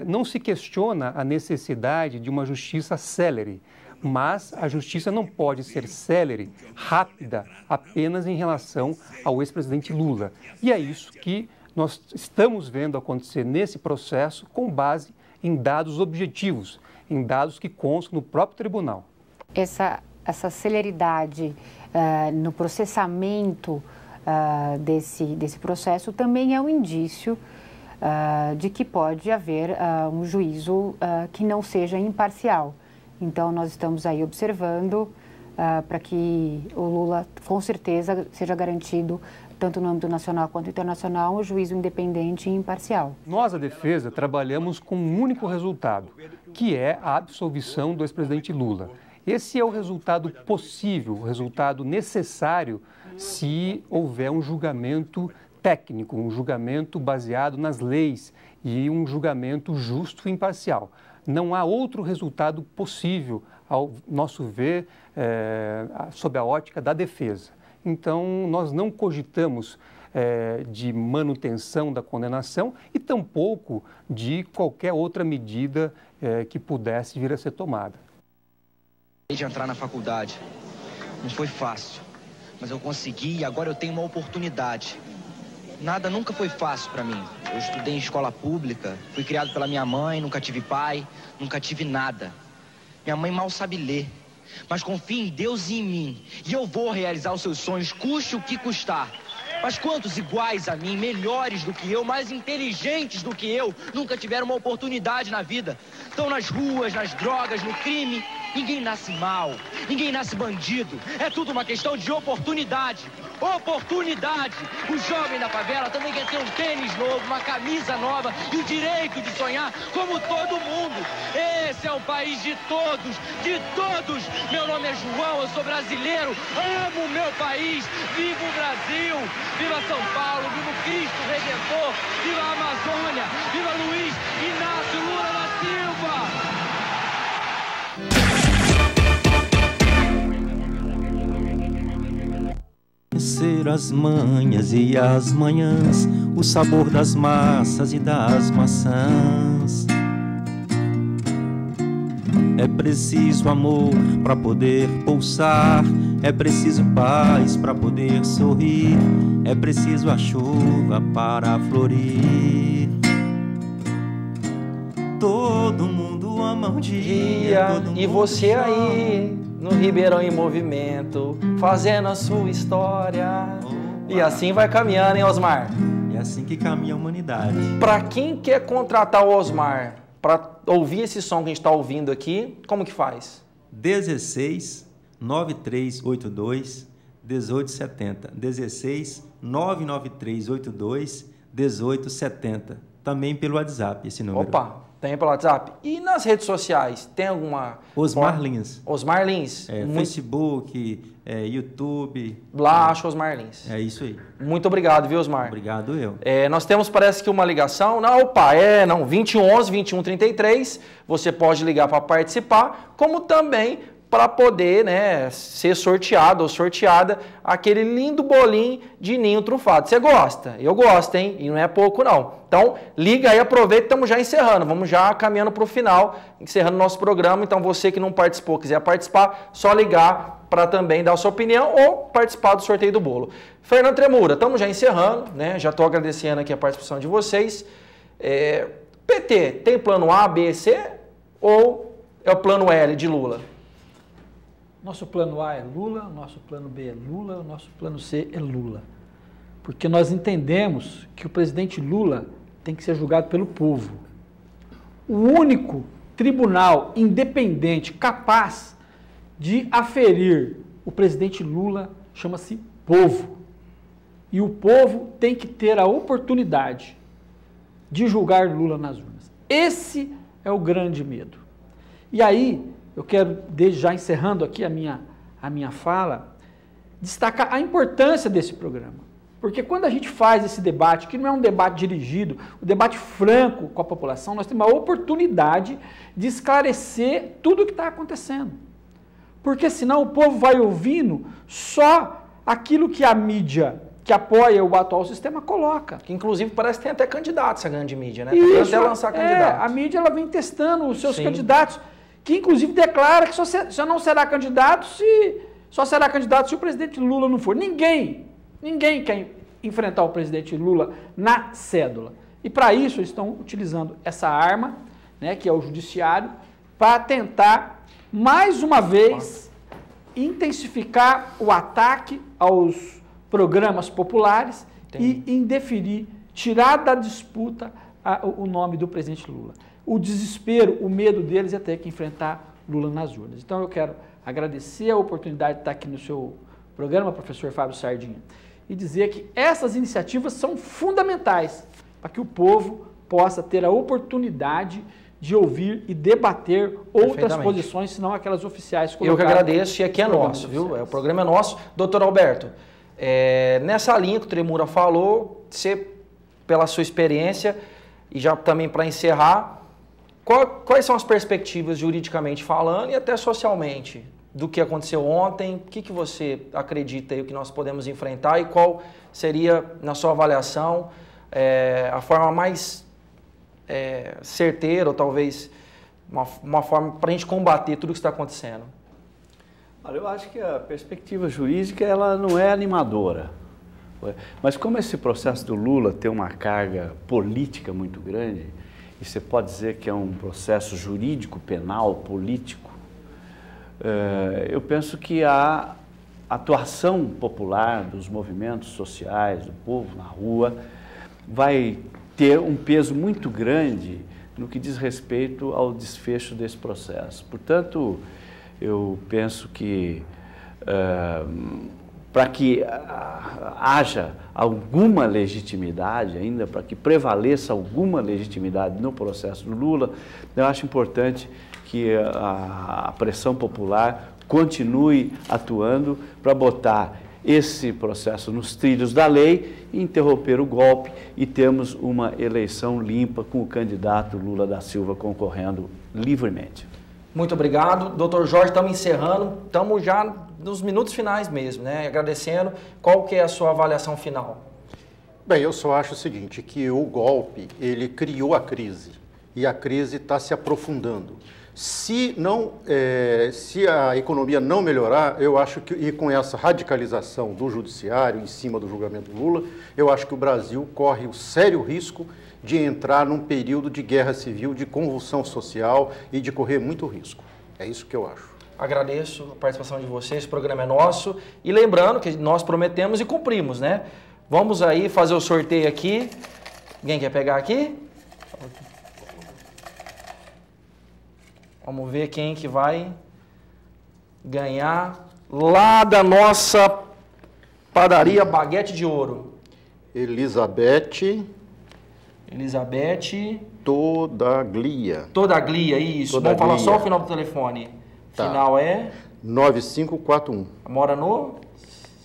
não se questiona a necessidade de uma justiça célere, mas a justiça não pode ser célere, rápida, apenas em relação ao ex-presidente Lula. E é isso que nós estamos vendo acontecer nesse processo com base em dados objetivos, em dados que constam no próprio tribunal. Essa celeridade no processamento desse processo também é um indício de que pode haver um juízo que não seja imparcial. Então, nós estamos aí observando para que o Lula, com certeza, seja garantido, tanto no âmbito nacional quanto internacional, um juízo independente e imparcial. Nós, a defesa, trabalhamos com um único resultado, que é a absolvição do ex-presidente Lula. Esse é o resultado possível, o resultado necessário se houver um julgamento técnico, um julgamento baseado nas leis e um julgamento justo e imparcial. Não há outro resultado possível, ao nosso ver, sob a ótica da defesa. Então, nós não cogitamos de manutenção da condenação e tampouco de qualquer outra medida que pudesse vir a ser tomada. De entrar na faculdade. Não foi fácil, mas eu consegui e agora eu tenho uma oportunidade. Nada nunca foi fácil para mim. Eu estudei em escola pública, fui criado pela minha mãe, nunca tive pai, nunca tive nada. Minha mãe mal sabe ler, mas confia em Deus e em mim. E eu vou realizar os seus sonhos, custe o que custar. Mas quantos iguais a mim, melhores do que eu, mais inteligentes do que eu, nunca tiveram uma oportunidade na vida? Estão nas ruas, nas drogas, no crime. Ninguém nasce mal, ninguém nasce bandido. É tudo uma questão de oportunidade. oportunidade. O jovem da favela também quer ter um tênis novo, uma camisa nova e o direito de sonhar como todo mundo. Esse é o país de todos, de todos. Meu nome é João, eu sou brasileiro, amo o meu país. Viva o Brasil, viva São Paulo, viva o Cristo Redentor, viva a Amazônia, viva Luiz Inácio Lula da Silva. Conhecer as manhas e as manhãs, o sabor das massas e das maçãs. É preciso amor para poder pulsar, é preciso paz para poder sorrir, é preciso a chuva para florir. Todo mundo ama um dia, e você aí no Ribeirão em movimento, fazendo a sua história. E assim vai caminhando, hein, Osmar? É assim que caminha a humanidade. Para quem quer contratar o Osmar para ouvir esse som que a gente está ouvindo aqui, como que faz? 16 9382 1870. 16 99382 1870. Também pelo WhatsApp, esse número. Opa, tem pelo WhatsApp. E nas redes sociais, tem alguma... Osmar Lins. Osmar Lins. Facebook, YouTube. Lá acha Osmar Lins. É isso aí. Muito obrigado, viu, Osmar? Obrigado eu. Nós temos, parece que uma ligação. Não, 2011-2133. Você pode ligar para participar, como também para poder, né, ser sorteado ou sorteada aquele lindo bolinho de ninho trufado. Você gosta? Eu gosto, hein? E não é pouco, não. Então, liga aí, aproveita, estamos já encerrando. Vamos já caminhando para o final, encerrando nosso programa. Então, você que não participou, quiser participar, só ligar para também dar a sua opinião ou participar do sorteio do bolo. Fernando Tremura, estamos já encerrando, né? Já estou agradecendo aqui a participação de vocês. PT, tem plano A, B, C ou é o plano L de Lula? Nosso plano A é Lula, nosso plano B é Lula, nosso plano C é Lula. Porque nós entendemos que o presidente Lula tem que ser julgado pelo povo. O único tribunal independente capaz de aferir o presidente Lula chama-se povo. E o povo tem que ter a oportunidade de julgar Lula nas urnas. Esse é o grande medo. E aí, eu quero, desde já encerrando aqui a minha fala, destacar a importância desse programa. Porque quando a gente faz esse debate, que não é um debate dirigido, um debate franco com a população, nós temos a oportunidade de esclarecer tudo o que está acontecendo. Porque senão o povo vai ouvindo só aquilo que a mídia que apoia o atual sistema coloca. Que inclusive parece que tem até candidatos, essa grande mídia, né? Isso, até lançar candidatos. A mídia ela vem testando os seus candidatos, que inclusive declara que só não será candidato só será candidato se o presidente Lula não for. Ninguém quer enfrentar o presidente Lula na cédula. E para isso eles estão utilizando essa arma, né, que é o judiciário, para tentar, mais uma vez, intensificar o ataque aos programas populares e indeferir, tirar da disputa o nome do presidente Lula. O desespero, o medo deles é ter que enfrentar Lula nas urnas. Então eu quero agradecer a oportunidade de estar aqui no seu programa, professor Fábio Sardinha, e dizer que essas iniciativas são fundamentais para que o povo possa ter a oportunidade de ouvir e debater outras posições, senão aquelas oficiais colocadas. Eu que agradeço, e aqui é nosso, viu? O programa é nosso. Doutor Alberto, nessa linha que o Tremura falou, você, pela sua experiência, e já também para encerrar, quais são as perspectivas juridicamente falando e até socialmente do que aconteceu ontem? O que você acredita aí que nós podemos enfrentar e qual seria, na sua avaliação, a forma mais certeira ou talvez uma forma para a gente combater tudo o que está acontecendo? Olha, eu acho que a perspectiva jurídica ela não é animadora. Mas como esse processo do Lula tem uma carga política muito grande, e você pode dizer que é um processo jurídico, penal, político, eu penso que a atuação popular dos movimentos sociais, do povo na rua, vai ter um peso muito grande no que diz respeito ao desfecho desse processo. Portanto, eu penso que para que haja alguma legitimidade ainda, para que prevaleça alguma legitimidade no processo do Lula, eu acho importante que a pressão popular continue atuando para botar esse processo nos trilhos da lei, interromper o golpe e termos uma eleição limpa com o candidato Lula da Silva concorrendo livremente. Muito obrigado. Doutor Jorge, estamos encerrando, estamos já nos minutos finais mesmo, né? Agradecendo. Qual que é a sua avaliação final? Bem, eu só acho o seguinte, que o golpe, ele criou a crise e a crise está se aprofundando. Se a economia não melhorar, eu acho que, e com essa radicalização do judiciário em cima do julgamento do Lula, eu acho que o Brasil corre o sério risco de entrar num período de guerra civil, de convulsão social e de correr muito risco. É isso que eu acho. Agradeço a participação de vocês, o programa é nosso. E lembrando que nós prometemos e cumprimos, né? Vamos aí fazer o sorteio aqui. Alguém quer pegar aqui? Vamos ver quem que vai ganhar lá da nossa padaria Baguete de Ouro. Elizabeth Todaglia. Todaglia, isso. Vamos falar só o final do telefone. Tá. Final é? 9541. Mora no?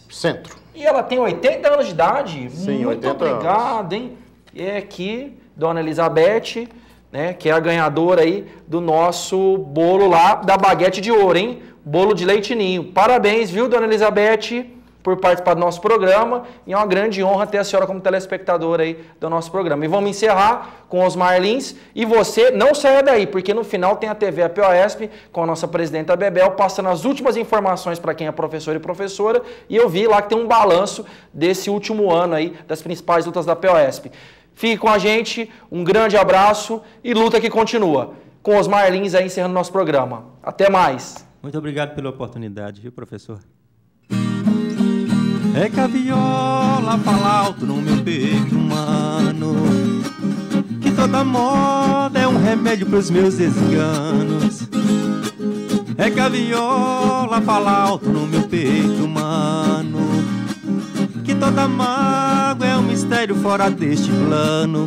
Centro. E ela tem 80 anos de idade? Sim, muito 80 obrigado, anos. Hein? É aqui, Dona Elizabeth, né, que é a ganhadora aí do nosso bolo lá da Baguete de Ouro, hein? Bolo de leite ninho. Parabéns, viu, Dona Elizabeth, por participar do nosso programa. E é uma grande honra ter a senhora como telespectadora aí do nosso programa. E vamos encerrar com os Marlins. E você não saia daí, porque no final tem a TV APOESP com a nossa presidenta Bebel, passando as últimas informações para quem é professor e professora. E eu vi lá que tem um balanço desse último ano aí, das principais lutas da APOESP. Fique com a gente, um grande abraço e luta que continua. Com os Marlins aí encerrando nosso programa. Até mais. Muito obrigado pela oportunidade, viu, professor? É que a viola fala alto no meu peito humano, que toda moda é um remédio pros meus desenganos. É que a viola fala alto no meu peito humano, que toda mágoa é um mistério fora deste plano.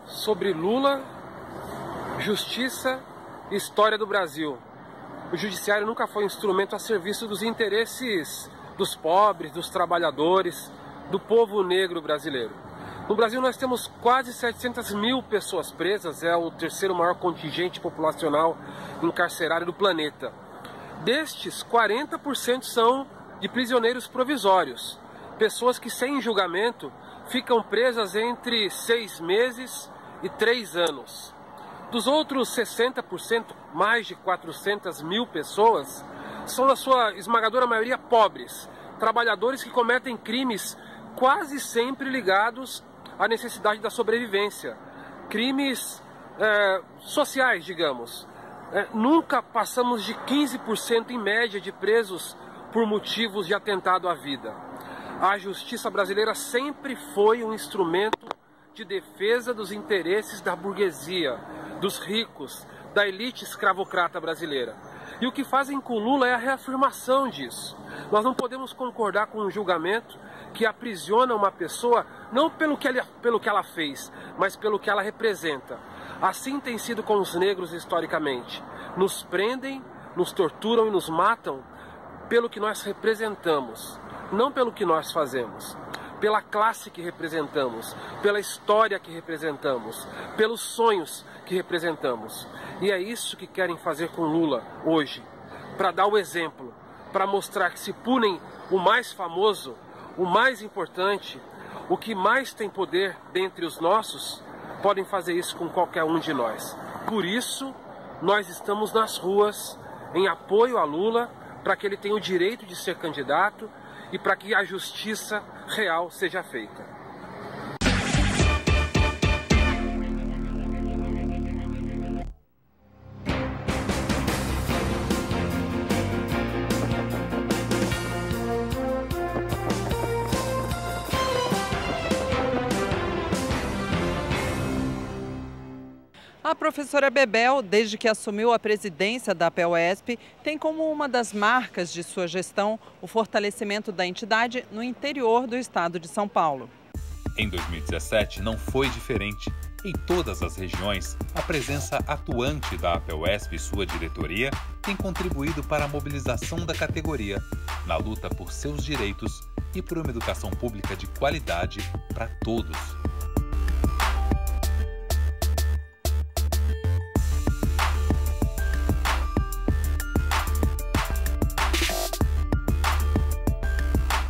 Sobre Lula, justiça e história do Brasil. O judiciário nunca foi um instrumento a serviço dos interesses dos pobres, dos trabalhadores, do povo negro brasileiro. No Brasil nós temos quase 700 mil pessoas presas, é o terceiro maior contingente populacional encarcerário do planeta. Destes, 40% são de prisioneiros provisórios, pessoas que sem julgamento ficam presas entre 6 meses e 3 anos. Dos outros 60%, mais de 400 mil pessoas, são na sua esmagadora maioria pobres, trabalhadores que cometem crimes quase sempre ligados à necessidade da sobrevivência, crimes sociais, digamos. Nunca passamos de 15% em média de presos por motivos de atentado à vida. A justiça brasileira sempre foi um instrumento de defesa dos interesses da burguesia, dos ricos, da elite escravocrata brasileira. E o que fazem com Lula é a reafirmação disso. Nós não podemos concordar com um julgamento que aprisiona uma pessoa não pelo que ela fez, mas pelo que ela representa. Assim tem sido com os negros historicamente. Nos prendem, nos torturam e nos matam pelo que nós representamos, não pelo que nós fazemos. Pela classe que representamos, pela história que representamos, pelos sonhos que representamos. E é isso que querem fazer com Lula hoje, para dar o exemplo, para mostrar que se punem o mais famoso, o mais importante, o que mais tem poder dentre os nossos, podem fazer isso com qualquer um de nós. Por isso, nós estamos nas ruas em apoio a Lula, para que ele tenha o direito de ser candidato e para que a justiça real seja feita. A professora Bebel, desde que assumiu a presidência da APEUESP, tem como uma das marcas de sua gestão o fortalecimento da entidade no interior do estado de São Paulo. Em 2017 não foi diferente. Em todas as regiões, a presença atuante da APEUESP e sua diretoria tem contribuído para a mobilização da categoria na luta por seus direitos e por uma educação pública de qualidade para todos.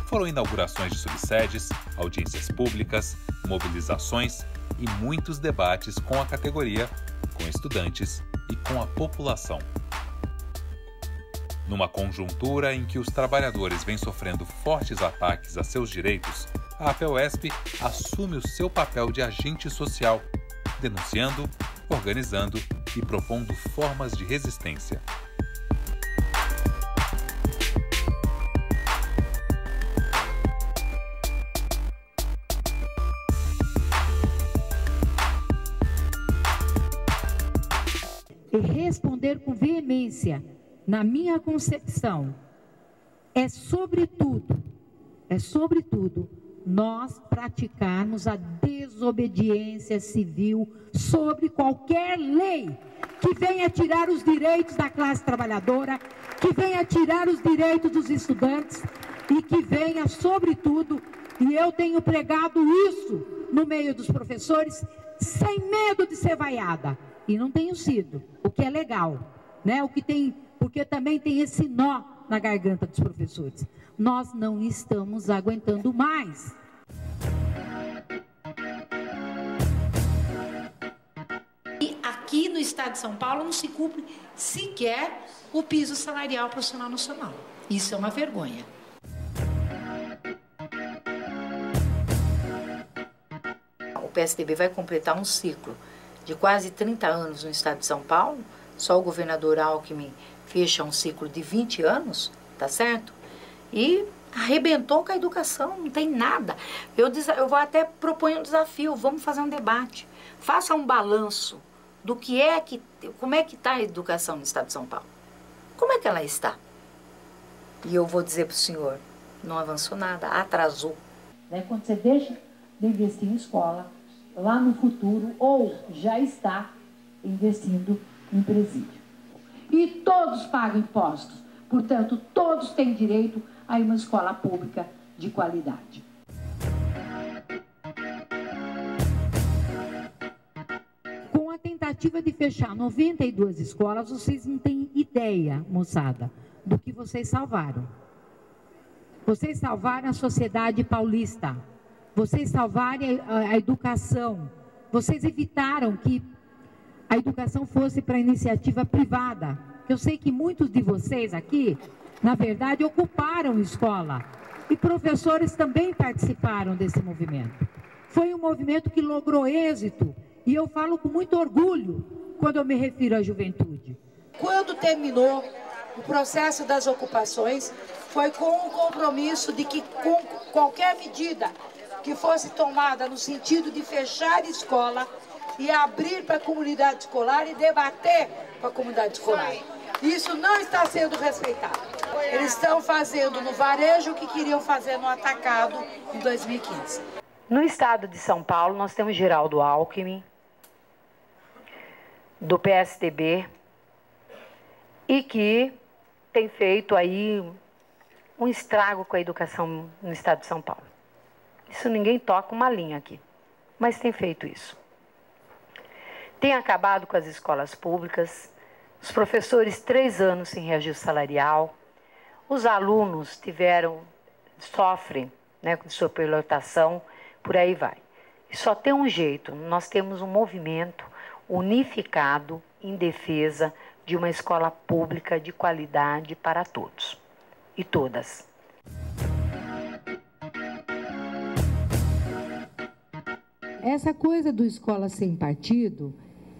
Foram inaugurações de subsedes, audiências públicas, mobilizações e muitos debates com a categoria, com estudantes e com a população. Numa conjuntura em que os trabalhadores vêm sofrendo fortes ataques a seus direitos, a APEUESP assume o seu papel de agente social, denunciando, organizando e propondo formas de resistência. E responder com veemência, na minha concepção, é sobretudo, nós praticarmos a desobediência civil sobre qualquer lei que venha tirar os direitos da classe trabalhadora, que venha tirar os direitos dos estudantes e que venha, sobretudo, e eu tenho pregado isso no meio dos professores, sem medo de ser vaiada. E não tenho sido, o que é legal, né? Porque também tem esse nó na garganta dos professores. Nós não estamos aguentando mais. E aqui no estado de São Paulo não se cumpre sequer o piso salarial profissional nacional. Isso é uma vergonha. O PSDB vai completar um ciclo de quase 30 anos no estado de São Paulo. Só o governador Alckmin fecha um ciclo de 20 anos, tá certo? E arrebentou com a educação, não tem nada. Eu vou até propor um desafio, vamos fazer um debate. Faça um balanço do como é que está a educação no estado de São Paulo. Como é que ela está? E eu vou dizer para o senhor, não avançou nada, atrasou. Quando você deixa de investir em escola, lá no futuro, ou já está investindo em presídio. E todos pagam impostos, portanto, todos têm direito a uma escola pública de qualidade. Com a tentativa de fechar 92 escolas, vocês não têm ideia, moçada, do que vocês salvaram. Vocês salvaram a sociedade paulista. Vocês salvaram a educação. Vocês evitaram que a educação fosse para a iniciativa privada. Eu sei que muitos de vocês aqui, na verdade, ocuparam escola. E professores também participaram desse movimento. Foi um movimento que logrou êxito. E eu falo com muito orgulho quando eu me refiro à juventude. Quando terminou o processo das ocupações, foi com o compromisso de que com qualquer medida que fosse tomada no sentido de fechar escola e abrir para a comunidade escolar e debater com a comunidade escolar. Isso não está sendo respeitado. Eles estão fazendo no varejo o que queriam fazer no atacado em 2015. No estado de São Paulo, nós temos Geraldo Alckmin, do PSDB, e que tem feito aí um estrago com a educação no estado de São Paulo. Isso ninguém toca uma linha aqui, mas tem feito isso. Tem acabado com as escolas públicas, os professores 3 anos sem reajuste salarial, os alunos sofrem, né, com superlotação, por aí vai. E só tem um jeito, nós temos um movimento unificado em defesa de uma escola pública de qualidade para todos e todas. Essa coisa do escola sem partido,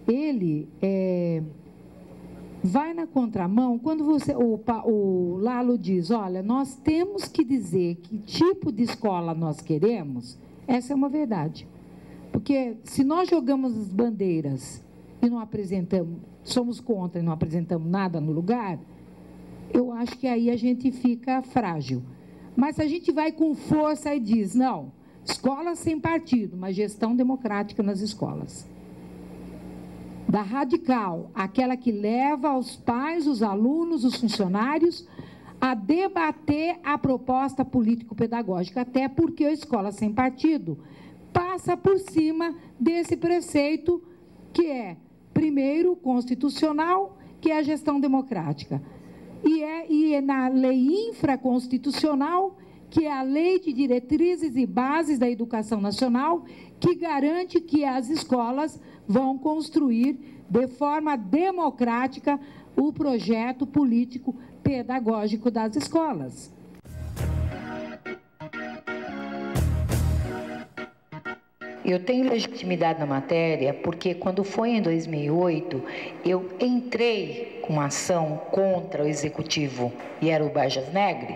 ele vai na contramão quando o Lalo diz, olha, nós temos que dizer que tipo de escola nós queremos. Essa é uma verdade. Porque se nós jogamos as bandeiras e não apresentamos, somos contra e não apresentamos nada no lugar, eu acho que aí a gente fica frágil. Mas a gente vai com força e diz, não, escola sem partido, mas gestão democrática nas escolas. Da radical, aquela que leva os pais, os alunos, os funcionários a debater a proposta político-pedagógica, até porque a escola sem partido passa por cima desse preceito que é, primeiro, constitucional, que é a gestão democrática. E é na lei infraconstitucional, que é a Lei de Diretrizes e Bases da Educação Nacional, que garante que as escolas vão construir de forma democrática o projeto político pedagógico das escolas. Eu tenho legitimidade na matéria porque quando foi em 2008, eu entrei com uma ação contra o Executivo, e era o Bajas Negri,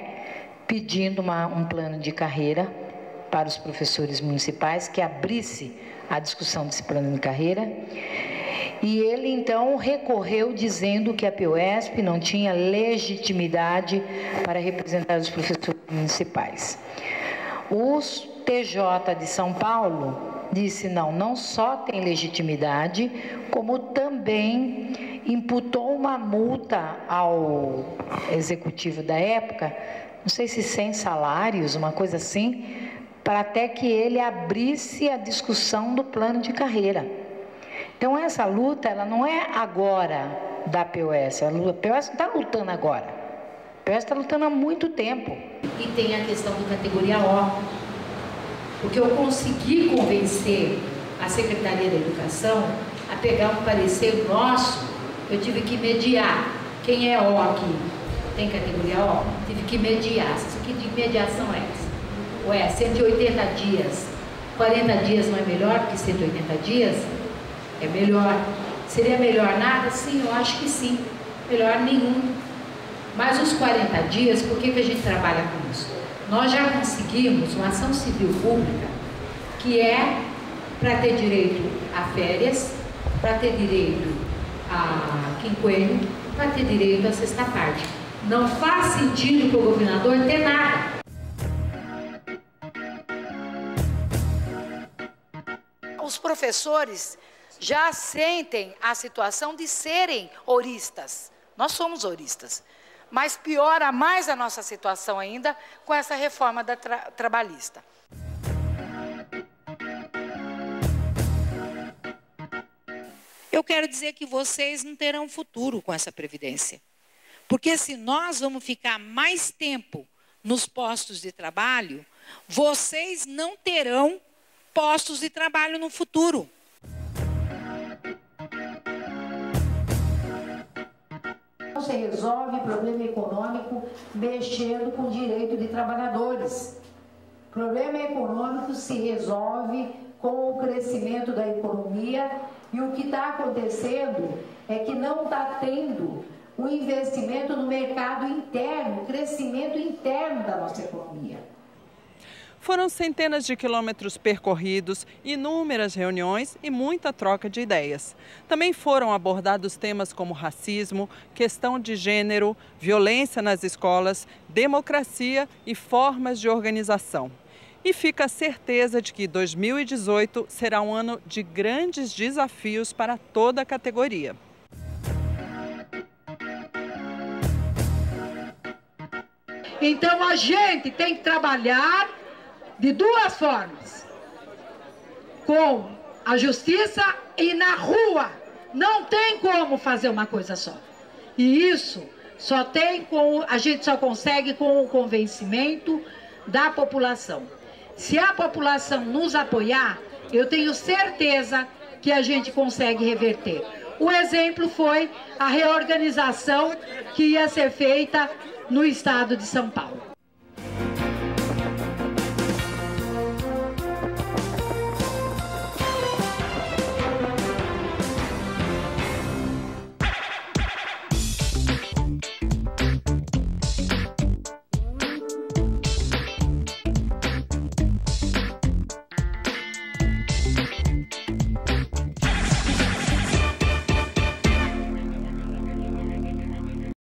pedindo um plano de carreira para os professores municipais, que abrisse a discussão desse plano de carreira. E ele, então, recorreu dizendo que a PUESP não tinha legitimidade para representar os professores municipais. O TJ de São Paulo disse não só tem legitimidade, como também imputou uma multa ao executivo da época, não sei se 100 salários, uma coisa assim, para até que ele abrisse a discussão do plano de carreira. Então essa luta, ela não é agora da PUESP, a PUESP não está lutando agora, a PUESP está lutando há muito tempo. E tem a questão do categoria O, porque eu consegui convencer a Secretaria da Educação a pegar um parecer nosso, eu tive que mediar. Quem é O aqui? Tem categoria O? Tive que mediar. Que de mediação é essa? Ué, 180 dias, 40 dias não é melhor que 180 dias? É melhor. Seria melhor nada? Sim, eu acho que sim. Melhor nenhum. Mas os 40 dias, por que a gente trabalha com isso? Nós já conseguimos uma ação civil pública que é para ter direito a férias, para ter direito a quinquênio, para ter direito à sexta parte. Não faz sentido para o governador ter nada. Os professores já sentem a situação de serem ouristas. Nós somos ouristas. Mas piora mais a nossa situação ainda com essa reforma trabalhista. Eu quero dizer que vocês não terão futuro com essa Previdência. Porque se nós vamos ficar mais tempo nos postos de trabalho, vocês não terão postos de trabalho no futuro. Não se resolve problema econômico mexendo com o direito de trabalhadores. Problema econômico se resolve com o crescimento da economia, e o que está acontecendo é que não está tendo um investimento no mercado interno, crescimento interno da nossa economia. Foram centenas de quilômetros percorridos, inúmeras reuniões e muita troca de ideias. Também foram abordados temas como racismo, questão de gênero, violência nas escolas, democracia e formas de organização. E fica a certeza de que 2018 será um ano de grandes desafios para toda a categoria. Então a gente tem que trabalhar de duas formas, com a justiça e na rua. Não tem como fazer uma coisa só. E isso a gente só consegue com o convencimento da população. Se a população nos apoiar, eu tenho certeza que a gente consegue reverter. O exemplo foi a reorganização que ia ser feita no estado de São Paulo.